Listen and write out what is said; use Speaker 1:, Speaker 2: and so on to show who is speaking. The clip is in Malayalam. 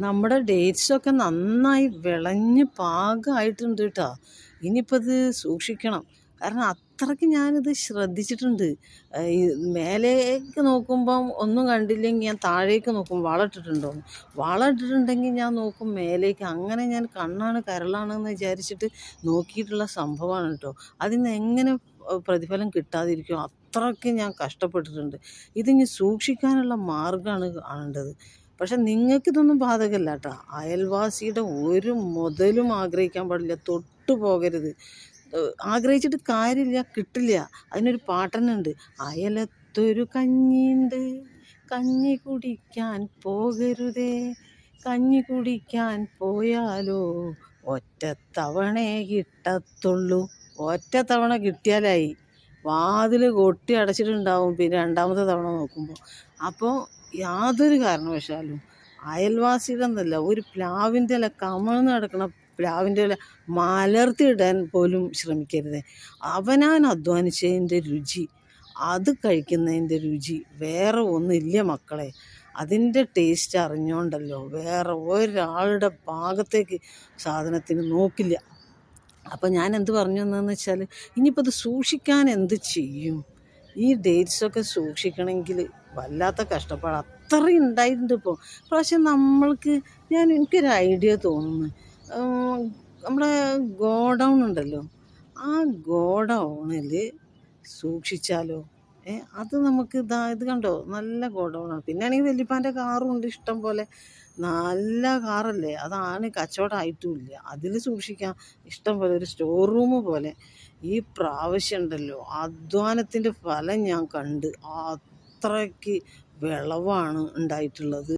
Speaker 1: നമ്മുടെ ഡേറ്റ്സൊക്കെ നന്നായി വിളഞ്ഞ് പാകമായിട്ടുണ്ട് കേട്ടോ. ഇനിയിപ്പോൾ ഇത് സൂക്ഷിക്കണം. കാരണം അത്രയ്ക്ക് ഞാനിത് ശ്രദ്ധിച്ചിട്ടുണ്ട്. ഈ മേലേക്ക് നോക്കുമ്പം ഒന്നും കണ്ടില്ലെങ്കിൽ ഞാൻ താഴേക്ക് നോക്കും വളമിട്ടിട്ടുണ്ടോയെന്ന്. വളമിട്ടിട്ടുണ്ടെങ്കിൽ ഞാൻ നോക്കും മേലേക്ക്. അങ്ങനെ ഞാൻ കണ്ണാണ് കരളാണെന്ന് വിചാരിച്ചിട്ട് നോക്കിയിട്ടുള്ള സംഭവമാണ് കേട്ടോ. അതിന് എങ്ങനെ പ്രതിഫലം കിട്ടാതിരിക്കും? അത്രയ്ക്ക് ഞാൻ കഷ്ടപ്പെട്ടിട്ടുണ്ട്. ഇതിനി സൂക്ഷിക്കാനുള്ള മാർഗ്ഗമാണ് കാണേണ്ടത്. പക്ഷെ നിങ്ങൾക്കിതൊന്നും ബാധകമല്ല കേട്ടോ. അയൽവാസിയുടെ ഒരു മുതലും ആഗ്രഹിക്കാൻ പാടില്ല, തൊട്ടു പോകരുത്. ആഗ്രഹിച്ചിട്ട് കാര്യമില്ല, കിട്ടില്ല. അതിനൊരു പാട്ടനുണ്ട്, അയലത്തൊരു കഞ്ഞിയുണ്ട്, കഞ്ഞി കുടിക്കാൻ പോകരുതേ, കഞ്ഞി കുടിക്കാൻ പോയാലോ ഒറ്റത്തവണേ കിട്ടത്തുള്ളൂ. ഒറ്റത്തവണ കിട്ടിയാലായി, വാതിൽ കൊട്ടി അടച്ചിട്ടുണ്ടാവും പിന്നെ രണ്ടാമത്തെ തവണ നോക്കുമ്പോൾ. അപ്പോൾ യാതൊരു കാരണവശാലും അയൽവാസിയുടെ എന്നല്ല, ഒരു പ്ലാവിൻ്റെ ഇല കമഴ്ന്ന് കിടക്കണ പ്ലാവിൻ്റെ ഇല മലർത്തിയിടാൻ പോലും ശ്രമിക്കരുത്. അവനാൻ അധ്വാനിച്ചതിൻ്റെ രുചി, അത് കഴിക്കുന്നതിൻ്റെ രുചി വേറെ ഒന്നുമില്ല മക്കളെ. അതിൻ്റെ ടേസ്റ്റ് അറിഞ്ഞോണ്ടല്ലോ വേറെ ഒരാളുടെ ഭാഗത്തേക്ക് സാധനത്തിന് നോക്കില്ല. അപ്പം ഞാൻ എന്ത് പറഞ്ഞു എന്നതെന്ന് വെച്ചാൽ, ഇനിയിപ്പോൾ ഇത് സൂക്ഷിക്കാൻ എന്ത് ചെയ്യും? ഈ ഡേറ്റ്സൊക്കെ സൂക്ഷിക്കണമെങ്കിൽ വല്ലാത്ത കഷ്ടപ്പാട് അത്രയും ഉണ്ടായിട്ടുണ്ട് ഇപ്പോൾ. പക്ഷെ എനിക്കൊരു ഐഡിയ തോന്നുന്നു. നമ്മുടെ ഗോഡൗൺ ഉണ്ടല്ലോ, ആ ഗോഡൗണിൽ സൂക്ഷിച്ചാലോ? അത് നമുക്ക് ഇത് കണ്ടോ, നല്ല ഗോഡൗണാണ്. പിന്നെ ആണെങ്കിൽ വല്യപ്പാൻ്റെ കാറും ഉണ്ട് ഇഷ്ടം പോലെ. നല്ല കാറല്ലേ, അതാണ് കച്ചവടമായിട്ടുമില്ല. അതിൽ സൂക്ഷിക്കാം ഇഷ്ടം പോലെ, ഒരു സ്റ്റോർ റൂം പോലെ. ഈ പ്രാവശ്യം ഉണ്ടല്ലോ അധ്വാനത്തിൻ്റെ ഫലം ഞാൻ കണ്ട്. അത്രയ്ക്ക് വിളവാണ് ഉണ്ടായിട്ടുള്ളത്.